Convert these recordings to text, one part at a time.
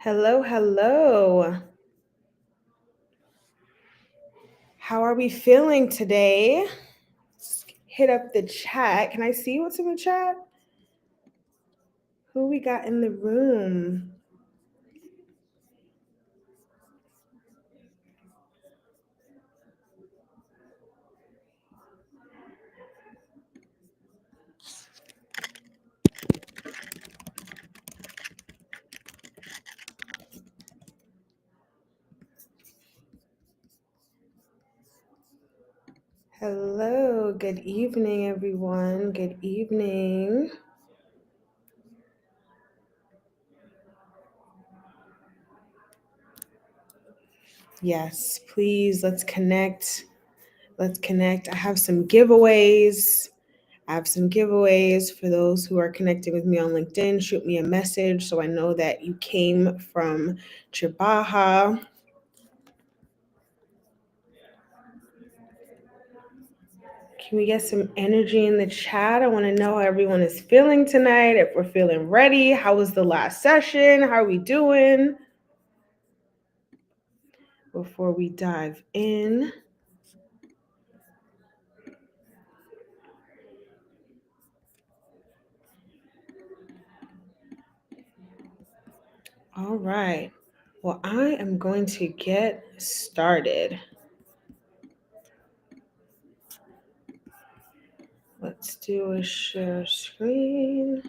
Hello, hello. How are we feeling today? Let's hit up the chat. Can I see what's in the chat? Who we got in the room? Hello, good evening, everyone. Good evening. Yes, please, let's connect. Let's connect. I have some giveaways. For those who are connecting with me on LinkedIn. Shoot me a message so I know that you came from Chibaha. Can we get some energy in the chat? I want to know how everyone is feeling tonight, if we're feeling ready. How was the last session? How are we doing? Before we dive in. All right. Well, I am going to get started. Let's do a share screen.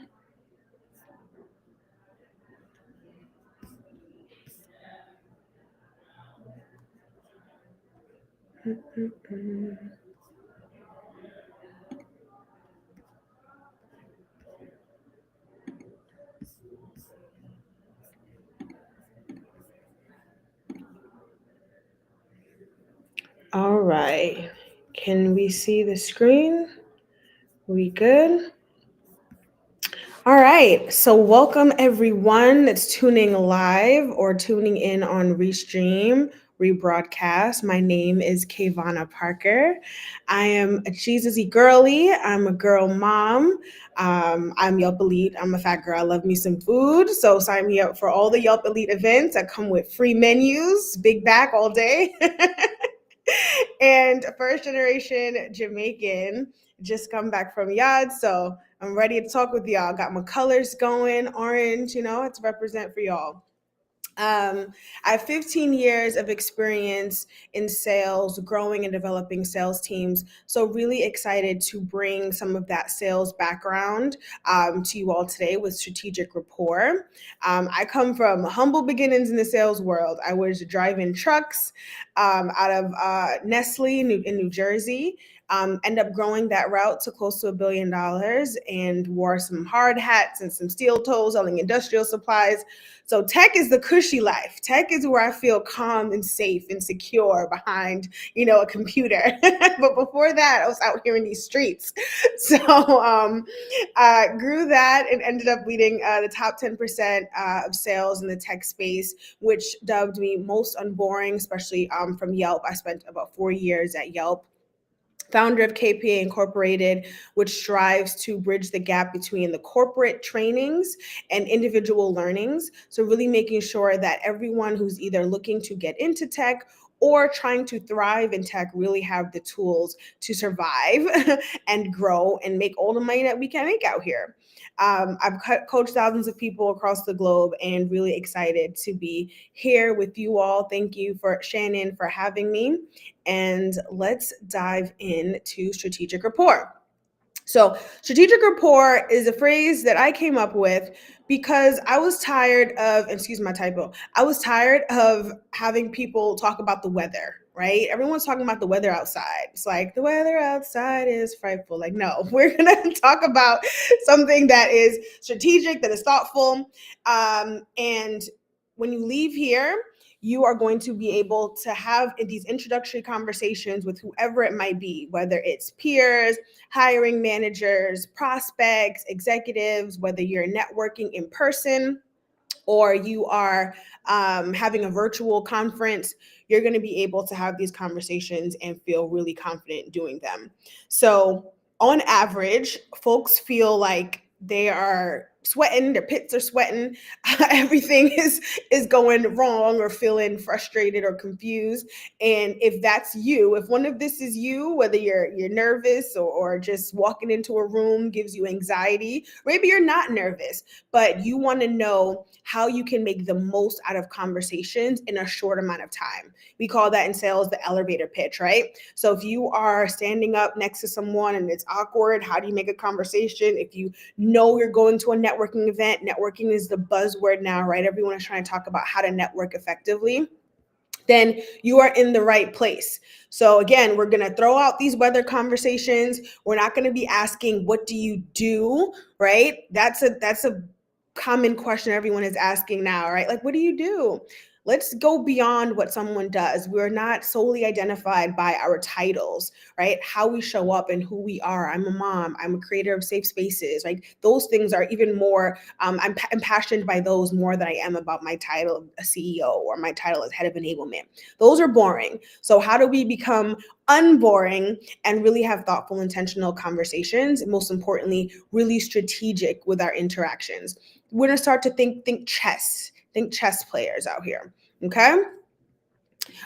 All right. Can we see the screen? We good? All right. So welcome everyone that's tuning live or tuning in on Restream, rebroadcast. My name is Kayvana Parker. I am a Cheesy girly. I'm a girl mom. I'm Yelp Elite. I'm a fat girl. I love me some food. So sign me up for all the Yelp Elite events that come with free menus, big back all day. And first generation Jamaican, just come back from Yad. So I'm ready to talk with y'all. Got my colors going, orange, to represent for y'all. I have 15 years of experience in sales, growing and developing sales teams. So really excited to bring some of that sales background to you all today with strategic rapport. I come from humble beginnings in the sales world. I was driving trucks out of Nestle in New Jersey. End up growing that route to close to $1 billion and wore some hard hats and some steel toes selling industrial supplies. So tech is the cushy life. Tech is where I feel calm and safe and secure behind, a computer. But before that, I was out here in these streets. So grew that and ended up leading the top 10% of sales in the tech space, which dubbed me most unboring, especially from Yelp. I spent about 4 years at Yelp. Founder of KPA Incorporated, which strives to bridge the gap between the corporate trainings and individual learnings. So really making sure that everyone who's either looking to get into tech or trying to thrive in tech really have the tools to survive and grow and make all the money that we can make out here. I've coached thousands of people across the globe and really excited to be here with you all. Thank you for Shannon for having me. And let's dive into strategic rapport. So, strategic rapport is a phrase that I came up with because I was tired of, excuse my typo, I was tired of having people talk about the weather, right? Everyone's talking about the weather outside. It's like, the weather outside is frightful. Like, no, we're going to talk about something that is strategic, that is thoughtful. And when you leave here, you are going to be able to have these introductory conversations with whoever it might be, whether it's peers, hiring managers, prospects, executives, whether you're networking in person or you are having a virtual conference, you're going to be able to have these conversations and feel really confident doing them. So on average, folks feel like they are sweating, their pits are sweating, everything is going wrong or feeling frustrated or confused. And if that's you, if one of this is you, whether you're nervous or just walking into a room gives you anxiety, maybe you're not nervous, but you want to know how you can make the most out of conversations in a short amount of time. We call that in sales the elevator pitch, right? So if you are standing up next to someone and it's awkward, how do you make a conversation? If you know you're going to a networking event, networking is the buzzword now, right? Everyone is trying to talk about how to network effectively. Then you are in the right place. So again, we're going to throw out these weather conversations. We're not going to be asking, what do you do? Right? That's a common question everyone is asking now, right? Like, what do you do? Let's go beyond what someone does. We're not solely identified by our titles, right? How we show up and who we are. I'm a mom. I'm a creator of safe spaces. Like those things are even more, I'm impassioned by those more than I am about my title of a CEO or my title as head of enablement. Those are boring. So how do we become unboring and really have thoughtful, intentional conversations? And most importantly, really strategic with our interactions. We're gonna start to think chess players out here. Okay.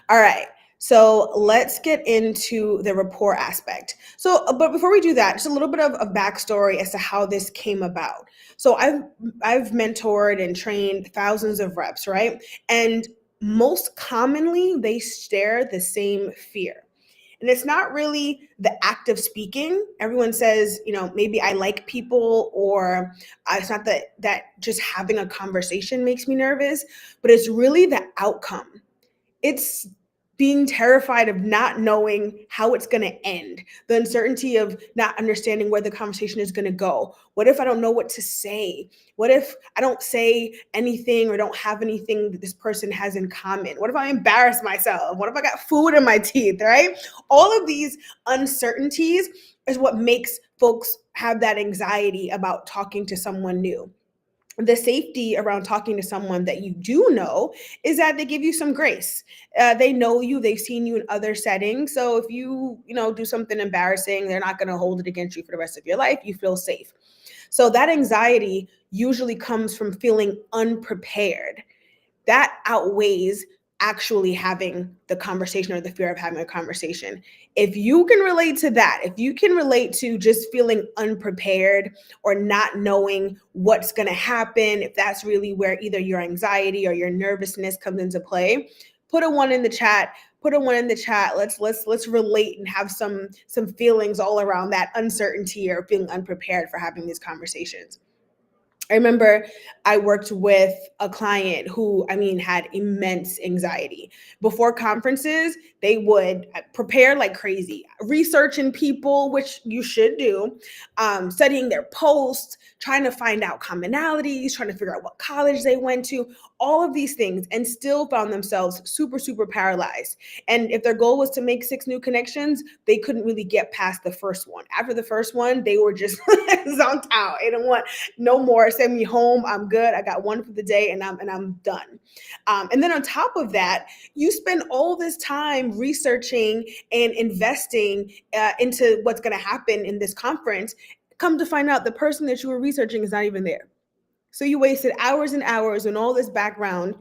All right. So let's get into the rapport aspect. So, but before we do that, just a little bit of backstory as to how this came about. So I've mentored and trained thousands of reps, right? And most commonly, they share the same fear. And it's not really the act of speaking. Everyone says, maybe I like people, or it's not that just having a conversation makes me nervous, but it's really the outcome. It's being terrified of not knowing how it's going to end, the uncertainty of not understanding where the conversation is going to go. What if I don't know what to say? What if I don't say anything or don't have anything that this person has in common? What if I embarrass myself? What if I got food in my teeth, right? All of these uncertainties is what makes folks have that anxiety about talking to someone new. The safety around talking to someone that you do know is that they give you some grace. They know you, they've seen you in other settings. So if you do something embarrassing, they're not going to hold it against you for the rest of your life. You feel safe. So that anxiety usually comes from feeling unprepared. That outweighs actually having the conversation or the fear of having a conversation. If you can relate to that, if you can relate to just feeling unprepared or not knowing what's going to happen, if that's really where either your anxiety or your nervousness comes into play, put a 1 in the chat. Put a 1 in the chat. Let's relate and have some feelings all around that uncertainty or feeling unprepared for having these conversations. I remember I worked with a client who, had immense anxiety. Before conferences, they would prepare like crazy, researching people, which you should do, studying their posts, trying to find out commonalities, trying to figure out what college they went to, all of these things, and still found themselves super, super paralyzed. And if their goal was to make 6 new connections, they couldn't really get past the first one. After the first one, they were just zonked out. They don't want no more. Send me home. I'm good. I got one for the day, and I'm done. And then on top of that, you spend all this time researching and investing into what's going to happen in this conference. Come to find out, the person that you were researching is not even there. So you wasted hours and hours on all this background,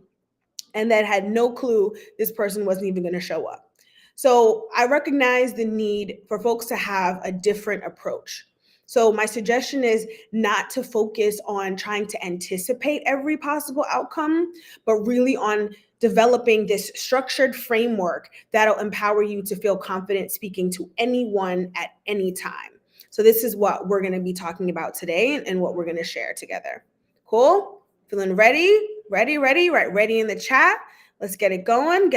and that had no clue this person wasn't even going to show up. So I recognize the need for folks to have a different approach. So my suggestion is not to focus on trying to anticipate every possible outcome, but really on developing this structured framework that'll empower you to feel confident speaking to anyone at any time. So this is what we're going to be talking about today and what we're going to share together. Cool? Feeling ready? Ready? Right, ready in the chat. Let's get it going.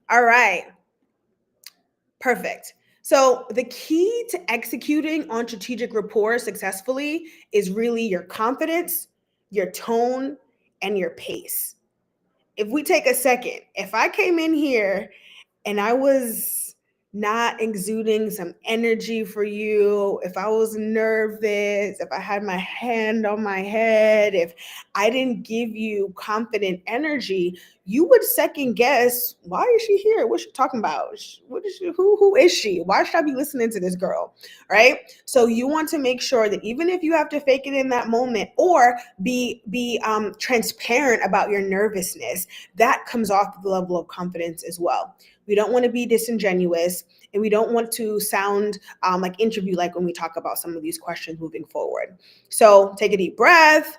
All right. Perfect. So the key to executing on strategic rapport successfully is really your confidence, your tone, and your pace. If we take a second, if I came in here and I was not exuding some energy for you, if I was nervous, if I had my hand on my head, if I didn't give you confident energy, you would second guess, why is she here? What's she talking about? What is she, who is she? Why should I be listening to this girl? Right? So you want to make sure that even if you have to fake it in that moment or be transparent about your nervousness, that comes off with the level of confidence as well. We don't want to be disingenuous, and we don't want to sound like interview like when we talk about some of these questions moving forward. So take a deep breath,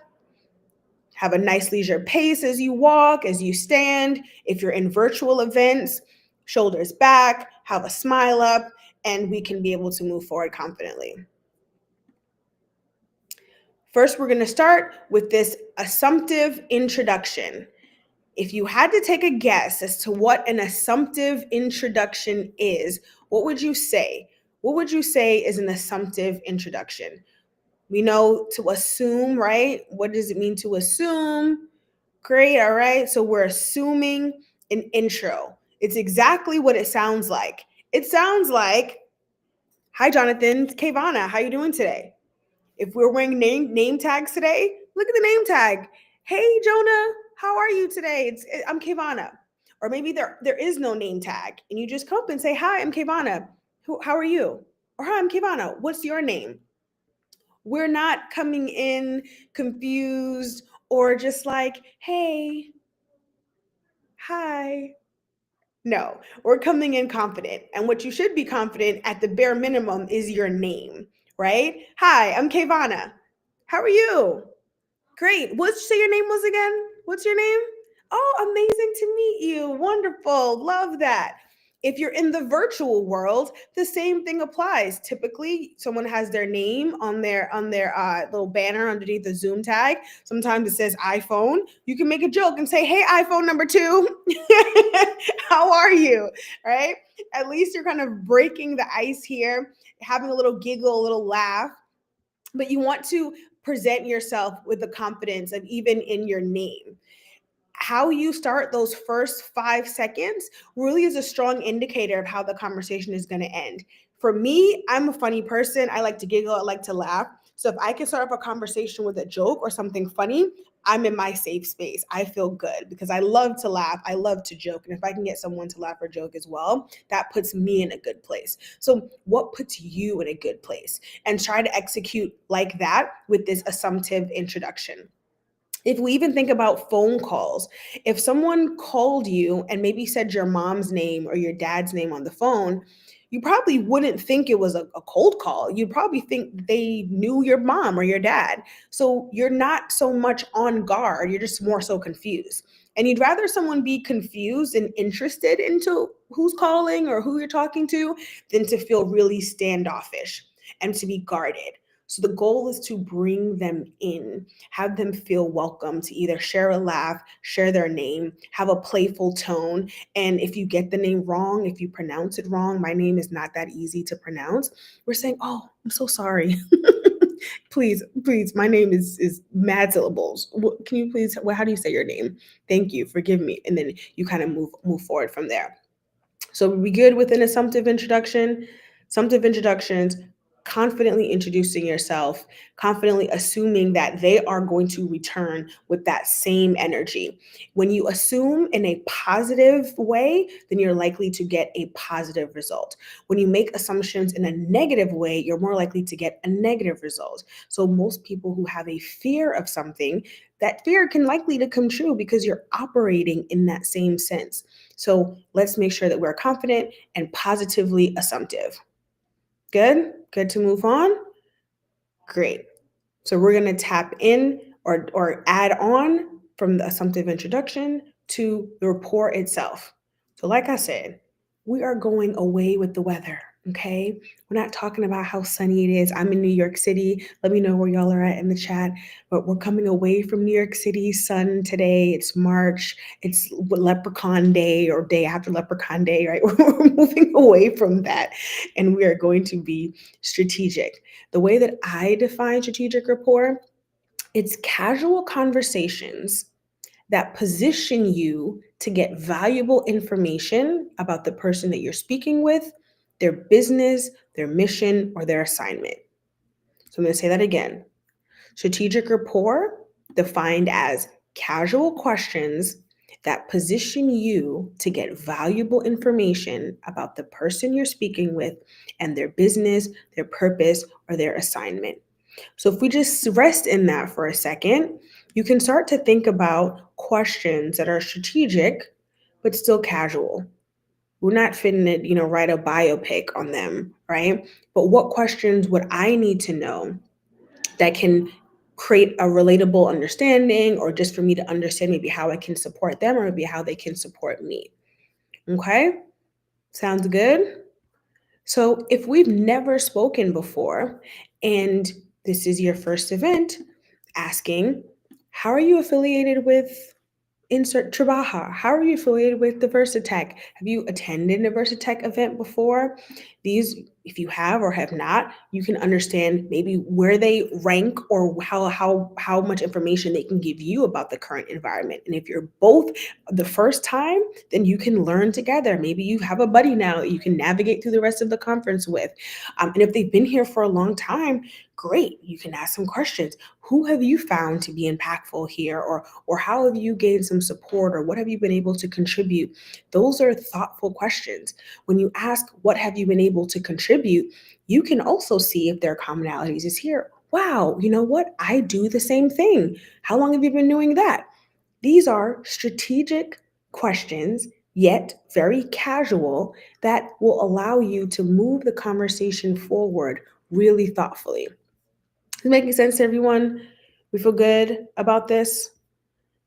have a nice leisure pace as you walk, as you stand. If you're in virtual events, shoulders back, have a smile up, and we can be able to move forward confidently. First, we're going to start with this assumptive introduction. If you had to take a guess as to what an assumptive introduction is, what would you say? What would you say is an assumptive introduction? We know to assume, right? What does it mean to assume? Great, all right. So we're assuming an intro. It's exactly what it sounds like. It sounds like, "Hi, Jonathan, it's Kayvana. How you doing today?" If we're wearing name tags today, look at the name tag. "Hey, Jonah, how are you today? I'm Kayvana." Or maybe there is no name tag, and you just come up and say, "Hi, I'm Kayvana. How are you?" Or, "Hi, I'm Kayvana. What's your name?" We're not coming in confused or just like, "Hey, hi." No, we're coming in confident. And what you should be confident at the bare minimum is your name, right? "Hi, I'm Kayvana. How are you?" Great. What'd you say your name was again? What's your name? Oh, amazing to meet you. Wonderful. Love that. If you're in the virtual world, the same thing applies. Typically, someone has their name on their little banner underneath the Zoom tag. Sometimes it says iPhone. You can make a joke and say, "Hey, iPhone number 2, how are you?" Right? At least you're kind of breaking the ice here, having a little giggle, a little laugh, but you want to present yourself with the confidence of even in your name. How you start those first 5 seconds really is a strong indicator of how the conversation is going to end. For me, I'm a funny person. I like to giggle, I like to laugh. So if I can start off a conversation with a joke or something funny, I'm in my safe space. I feel good because I love to laugh. I love to joke. And if I can get someone to laugh or joke as well, that puts me in a good place. So, what puts you in a good place? And try to execute like that with this assumptive introduction. If we even think about phone calls, if someone called you and maybe said your mom's name or your dad's name on the phone, you probably wouldn't think it was a cold call. You'd probably think they knew your mom or your dad. So you're not so much on guard, you're just more so confused. And you'd rather someone be confused and interested into who's calling or who you're talking to than to feel really standoffish and to be guarded. So the goal is to bring them in, have them feel welcome to either share a laugh, share their name, have a playful tone. And if you get the name wrong, if you pronounce it wrong, my name is not that easy to pronounce. We're saying, "Oh, I'm so sorry." Please, my name is mad syllables. Can you please, how do you say your name? Thank you, forgive me. And then you kind of move forward from there. So we good with an assumptive introduction? Assumptive introductions, confidently introducing yourself, confidently assuming that they are going to return with that same energy. When you assume in a positive way, then you're likely to get a positive result. When you make assumptions in a negative way, you're more likely to get a negative result. So most people who have a fear of something, that fear can likely to come true because you're operating in that same sense. So let's make sure that we're confident and positively assumptive. Good? Good to move on? Great. So we're going to tap in or add on from the assumptive introduction to the rapport itself. So, like I said, we are going away with the weather. Okay. We're not talking about how sunny it is. I'm in New York City. Let me know where y'all are at in the chat. But we're coming away from New York City sun today. It's March. It's Leprechaun Day or day after Leprechaun Day, right? We're moving away from that. And we are going to be strategic. The way that I define strategic rapport, it's casual conversations that position you to get valuable information about the person that you're speaking with their business, their mission, or their assignment. So I'm going to say that again. Strategic rapport, defined as casual questions that position you to get valuable information about the person you're speaking with and their business, their purpose, or their assignment. So if we just rest in that for a second, you can start to think about questions that are strategic but still casual. We're not finna, write a biopic on them, right? But what questions would I need to know that can create a relatable understanding, or just for me to understand maybe how I can support them or maybe how they can support me? Okay? Sounds good? So if we've never spoken before and this is your first event, asking, how are you affiliated with insert Trabaja? How are you affiliated with Diversitech? Have you attended a Diversitech event before? These, if you have or have not, you can understand maybe where they rank or how much information they can give you about the current environment. And if you're both the first time, then you can learn together. Maybe you have a buddy now that you can navigate through the rest of the conference with. And if they've been here for a long time, great. You can ask some questions. Who have you found to be impactful here, or how have you gained some support, or what have you been able to contribute? Those are thoughtful questions. When you ask what have you been able to contribute, you can also see if there are commonalities. Is here, wow, you know what? I do the same thing. How long have you been doing that? These are strategic questions, yet very casual, that will allow you to move the conversation forward really thoughtfully. Is it making sense to everyone? We feel good about this?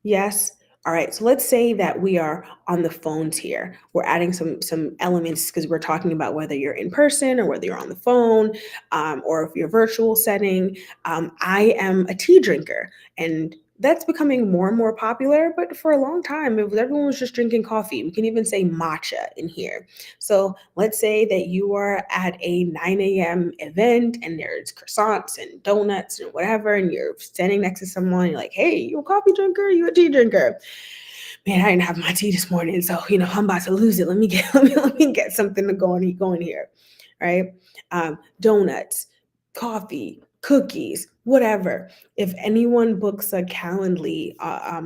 Yes. All right. So let's say that we are on the phones here. We're adding some elements because we're talking about whether you're in person or whether you're on the phone, or if you're virtual setting. I am a tea drinker, and that's becoming more and more popular. But for a long time, everyone was just drinking coffee. We can even say matcha in here. So let's say that you are at a 9 a.m. event and there's croissants and donuts and whatever, and you're standing next to someone, you're like, hey, you a coffee drinker? You a tea drinker? Man, I didn't have my tea this morning, so I'm about to lose it. Let me get let me get something to go in here, right? Donuts, coffee, cookies, whatever. If anyone books a Calendly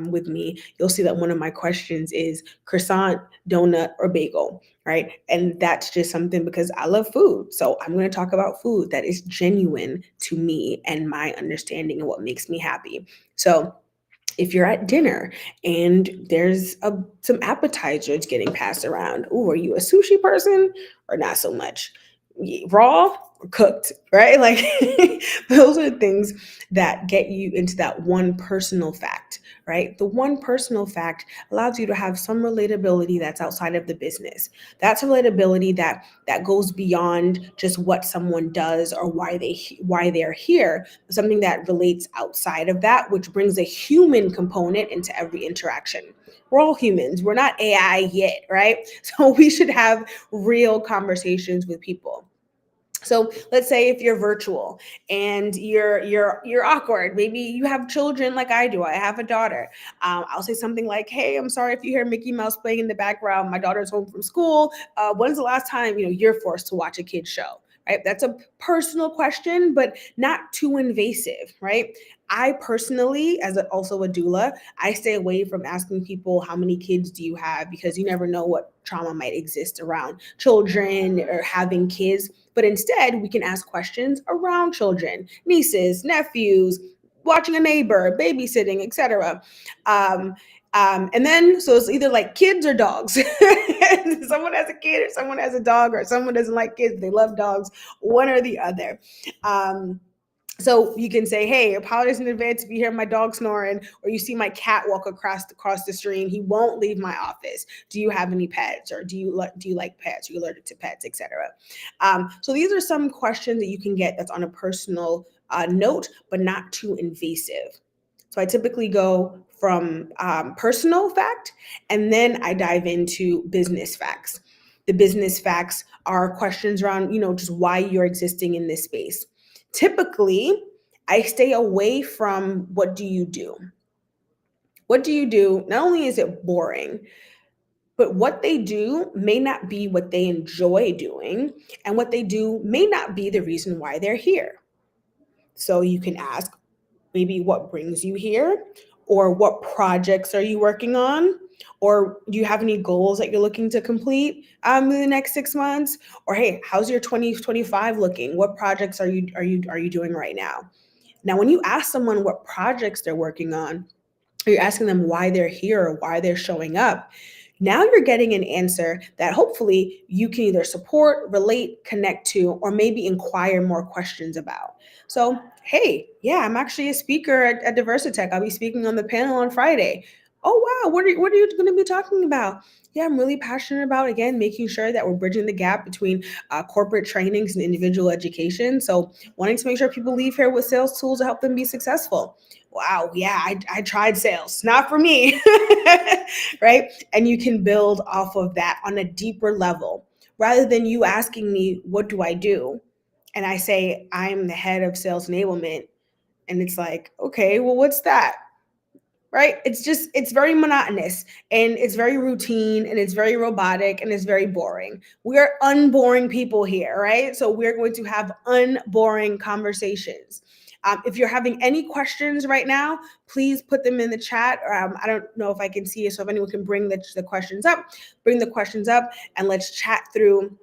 with me, you'll see that one of my questions is croissant, donut, or bagel, right? And that's just something because I love food. So I'm going to talk about food that is genuine to me and my understanding and what makes me happy. So if you're at dinner and there's some appetizers getting passed around, oh, are you a sushi person or not so much? Raw or cooked, right? Like those are things that get you into that one personal fact, right? The one personal fact allows you to have some relatability that's outside of the business. That's relatability that goes beyond just what someone does or why they're here. Something that relates outside of that, which brings a human component into every interaction. We're all humans. We're not AI yet, right? So we should have real conversations with people. So let's say if you're virtual and you're awkward, maybe you have children like I do. I have a daughter. I'll say something like, "Hey, I'm sorry if you hear Mickey Mouse playing in the background. My daughter's home from school. When's the last time you're forced to watch a kid's show?" Right? That's a personal question, but not too invasive, right? I personally, also a doula, I stay away from asking people how many kids do you have, because you never know what trauma might exist around children or having kids. But instead, we can ask questions around children, nieces, nephews, watching a neighbor, babysitting, etc. And then, so it's either like kids or dogs. Someone has a kid or someone has a dog, or someone doesn't like kids, they love dogs, one or the other. So you can say, hey, apologize in advance if you hear my dog snoring or you see my cat walk across the street. He won't leave my office. Do you have any pets, or do you like pets? Are you allergic to pets, etc.? So these are some questions that you can get that's on a personal note, but not too invasive. So I typically go from personal fact, and then I dive into business facts. The business facts are questions around, just why you're existing in this space. Typically, I stay away from what do you do? What do you do? Not only is it boring, But what they do may not be what they enjoy doing, and what they do may not be the reason why they're here. So you can ask maybe what brings you here, or what projects are you working on, or do you have any goals that you're looking to complete in the next 6 months, or hey, how's your 2025 looking? What projects are you doing right now? Now, when you ask someone what projects they're working on, or you're asking them why they're here or why they're showing up, now you're getting an answer that hopefully you can either support, relate, connect to, or maybe inquire more questions about. So, hey, yeah, I'm actually a speaker at Diversitech. I'll be speaking on the panel on Friday. Oh, wow, what are you going to be talking about? Yeah, I'm really passionate about, again, making sure that we're bridging the gap between corporate trainings and individual education. So, wanting to make sure people leave here with sales tools to help them be successful. Wow, yeah, I tried sales, not for me. Right? And you can build off of that on a deeper level rather than you asking me, what do I do? And I say, I'm the head of sales enablement. And it's like, okay, well, what's that? Right? It's very monotonous, and it's very routine, and it's very robotic, and it's very boring. We're unboring people here, right? So we're going to have unboring conversations. If you're having any questions right now, please put them in the chat. I don't know if I can see it, so if anyone can bring the questions up, bring the questions up, and let's chat through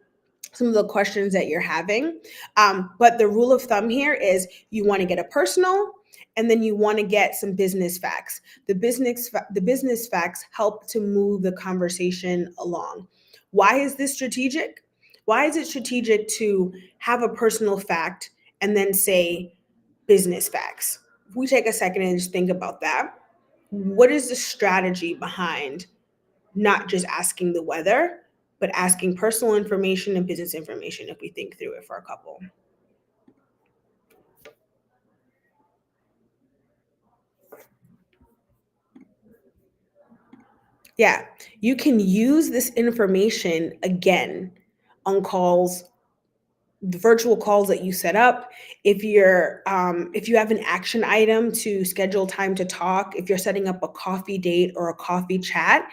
some of the questions that you're having. But the rule of thumb here is you want to get a personal, and then you want to get some business facts. The business facts help to move the conversation along. Why is this strategic? Why is it strategic to have a personal fact and then say business facts? If we take a second and just think about that, what is the strategy behind not just asking the weather, but asking personal information and business information if we think through it for a couple? Yeah, you can use this information again on calls, the virtual calls that you set up. If you have an action item to schedule time to talk, if you're setting up a coffee date or a coffee chat,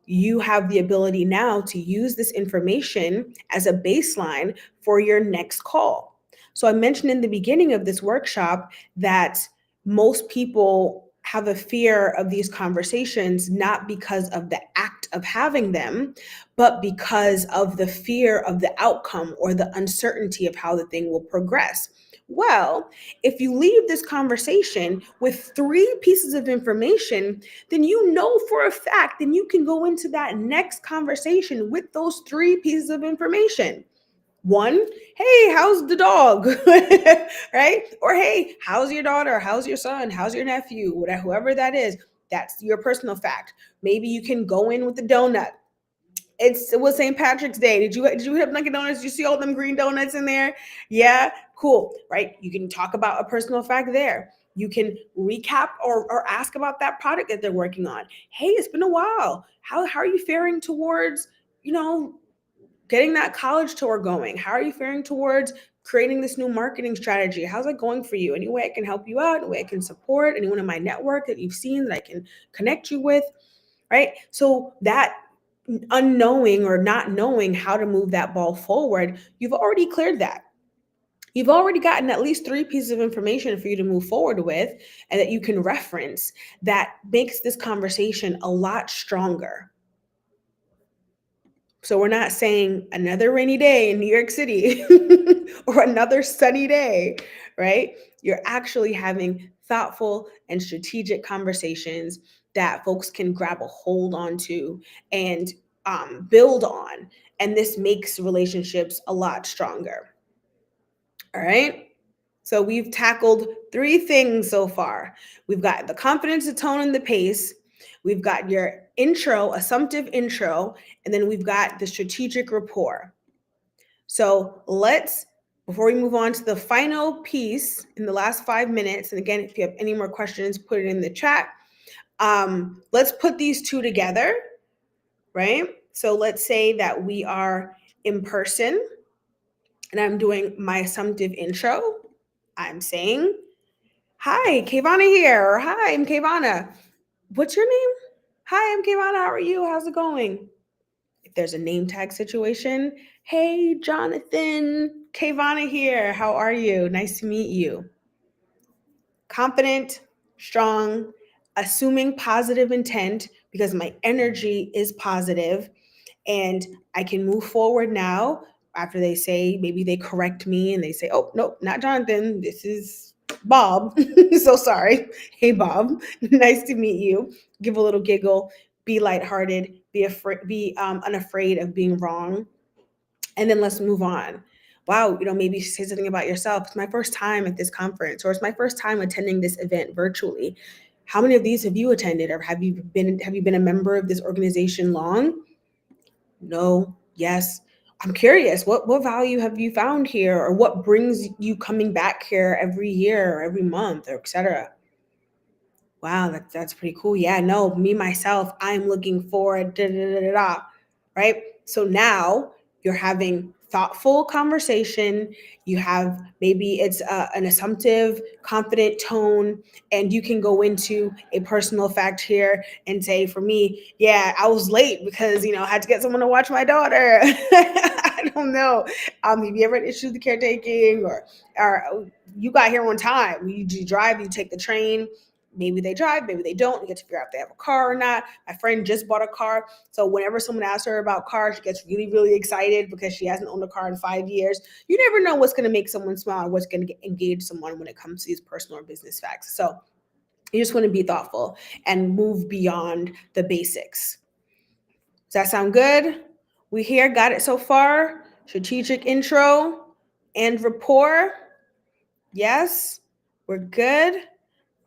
you have the ability now to use this information as a baseline for your next call. So I mentioned in the beginning of this workshop that most people have a fear of these conversations, not because of the act of having them, but because of the fear of the outcome or the uncertainty of how the thing will progress. Well, if you leave this conversation with three pieces of information, then you know for a fact, then you can go into that next conversation with those three pieces of information. One, hey, how's the dog? Right? Or hey, how's your daughter? How's your son? How's your nephew? Whatever, whoever that is, that's your personal fact. Maybe you can go in with the donut. It was St. Patrick's Day. Did you have Dunkin' Donuts? Did you see all them green donuts in there? Yeah, cool. Right? You can talk about a personal fact there. You can recap or ask about that product that they're working on. Hey, it's been a while. How are you faring towards, you know, getting that college tour going? How are you faring towards creating this new marketing strategy? How's that going for you? Any way I can help you out? Any way I can support? Anyone in my network that you've seen that I can connect you with? Right? So that unknowing or not knowing how to move that ball forward, you've already cleared that. You've already gotten at least three pieces of information for you to move forward with and that you can reference that makes this conversation a lot stronger. So we're not saying another rainy day in New York City or another sunny day, right? You're actually having thoughtful and strategic conversations that folks can grab a hold onto and build on. And this makes relationships a lot stronger. All right. So we've tackled three things so far. We've got the confidence, the tone, and the pace. We've got your intro, assumptive intro, and then we've got the strategic rapport. So before we move on to the final piece in the last 5 minutes, and again, if you have any more questions, put it in the chat. Let's put these two together, right? So let's say that we are in person and I'm doing my assumptive intro. I'm saying, hi, Kayvana here. Or, hi, I'm Kayvana. What's your name? Hi, I'm Kayvana. How are you? How's it going? If there's a name tag situation, hey, Jonathan, Kayvana here. How are you? Nice to meet you. Confident, strong, assuming positive intent because my energy is positive and I can move forward now after they say, maybe they correct me and they say, oh, no, not Jonathan. This is Bob. So sorry. Hey, Bob. Nice to meet you. Give a little giggle, be lighthearted, be unafraid of being wrong, and then let's move on. Wow, maybe say something about yourself. It's my first time at this conference, or it's my first time attending this event virtually. How many of these have you attended, or have you been a member of this organization long? No, yes. I'm curious, what value have you found here, or what brings you coming back here every year or every month, or etc.? Wow, that's pretty cool. Yeah, no, me myself, I'm looking forward. Da, da, da, da, da, right? So now you're having thoughtful conversation. You have maybe it's an assumptive, confident tone, and you can go into a personal fact here and say, for me, yeah, I was late because I had to get someone to watch my daughter. I don't know. Have you ever had issues with caretaking, or you got here on time? You drive, you take the train. Maybe they drive, maybe they don't. You get to figure out if they have a car or not. My friend just bought a car. So whenever someone asks her about cars, she gets really, really excited because she hasn't owned a car in 5 years. You never know what's going to make someone smile or what's going to engage someone when it comes to these personal or business facts. So you just want to be thoughtful and move beyond the basics. Does that sound good? We here got it so far. Strategic intro and rapport. Yes, we're good.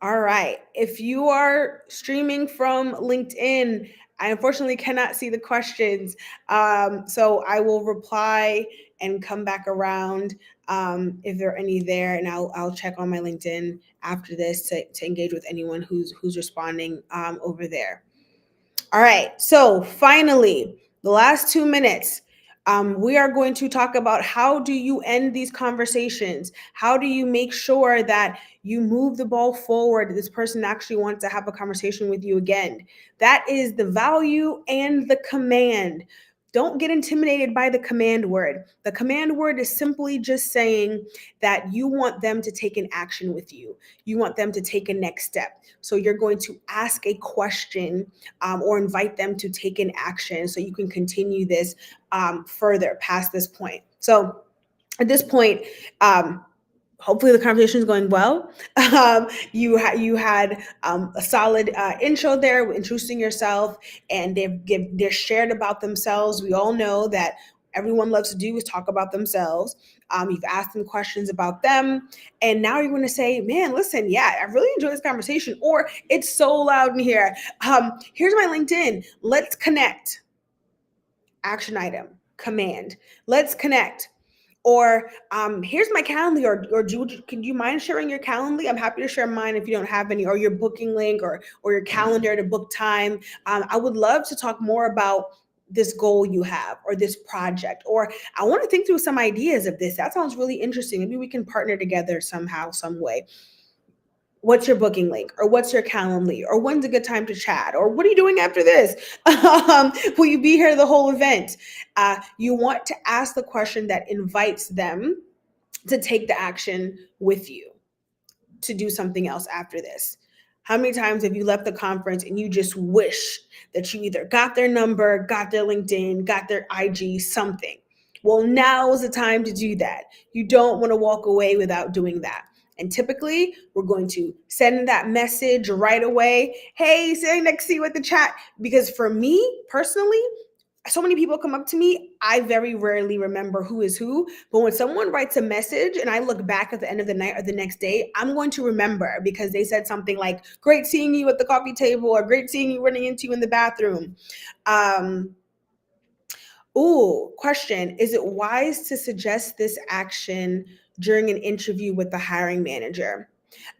All right. If you are streaming from LinkedIn, I unfortunately cannot see the questions. So I will reply and come back around if there are any there, and I'll check on my LinkedIn after this to engage with anyone who's responding over there. All right. So finally, the last 2 minutes, we are going to talk about how do you end these conversations? How do you make sure that you move the ball forward? This person actually wants to have a conversation with you again. That is the value and the command. Don't get intimidated by the command word. The command word is simply just saying that you want them to take an action with you. You want them to take a next step. So you're going to ask a question or invite them to take an action so you can continue this further past this point. So at this point, hopefully the conversation is going well. You had a solid intro there, introducing yourself, and they're shared about themselves. We all know that everyone loves to do is talk about themselves. You've asked them questions about them, and now you're going to say, "Man, listen, yeah, I really enjoyed this conversation," or "It's so loud in here. Here's my LinkedIn. Let's connect." Action item, command. Let's connect. Or here's my Calendly, or can you mind sharing your Calendly? I'm happy to share mine if you don't have any, or your booking link, or your calendar to book time. I would love to talk more about this goal you have, or this project, or I want to think through some ideas of this. That sounds really interesting. Maybe we can partner together somehow, some way. What's your booking link, or what's your Calendly, or when's a good time to chat, or what are you doing after this? Will you be here the whole event? You want to ask the question that invites them to take the action with you to do something else after this. How many times have you left the conference and you just wish that you either got their number, got their LinkedIn, got their IG, something? Well, now is the time to do that. You don't want to walk away without doing that. And typically, we're going to send that message right away. Hey, sitting next to you at the chat. Because for me personally, so many people come up to me, I very rarely remember who is who. But when someone writes a message and I look back at the end of the night or the next day, I'm going to remember because they said something like, great seeing you at the coffee table, or great seeing you running into you in the bathroom. Question. Is it wise to suggest this action during an interview with the hiring manager?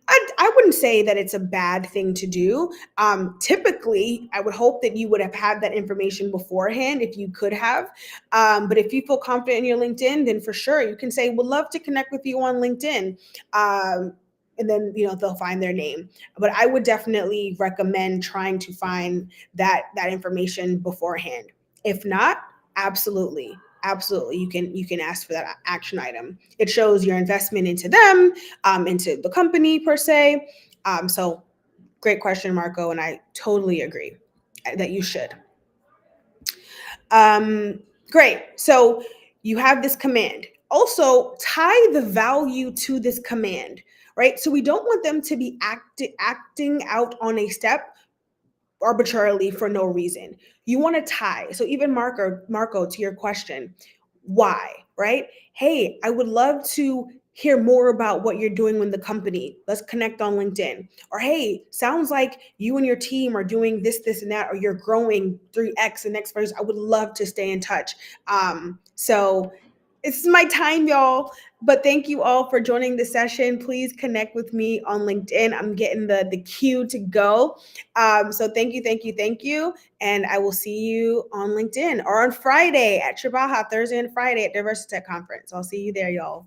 I wouldn't say that it's a bad thing to do. Typically, I would hope that you would have had that information beforehand if you could have. But if you feel confident in your LinkedIn, then for sure you can say, "Would love to connect with you on LinkedIn." And then they'll find their name. But I would definitely recommend trying to find that information beforehand. If not, Absolutely. Absolutely. You can ask for that action item. It shows your investment into them, into the company per se. So great question, Marco, and I totally agree that you should. Um, Great. So you have this command. Also, tie the value to this command, right? So we don't want them to be acting out on a step arbitrarily for no reason. You want to tie. So even Marco, to your question, why, right? Hey, I would love to hear more about what you're doing with the company. Let's connect on LinkedIn. Or hey, sounds like you and your team are doing this, and that, or you're growing 3x and next phase. I would love to stay in touch. So it's my time, y'all. But thank you all for joining the session. Please connect with me on LinkedIn. I'm getting the queue to go. So thank you, thank you, thank you. And I will see you on LinkedIn or on Friday at Trabaja, Thursday and Friday at Diversitech conference. I'll see you there, y'all.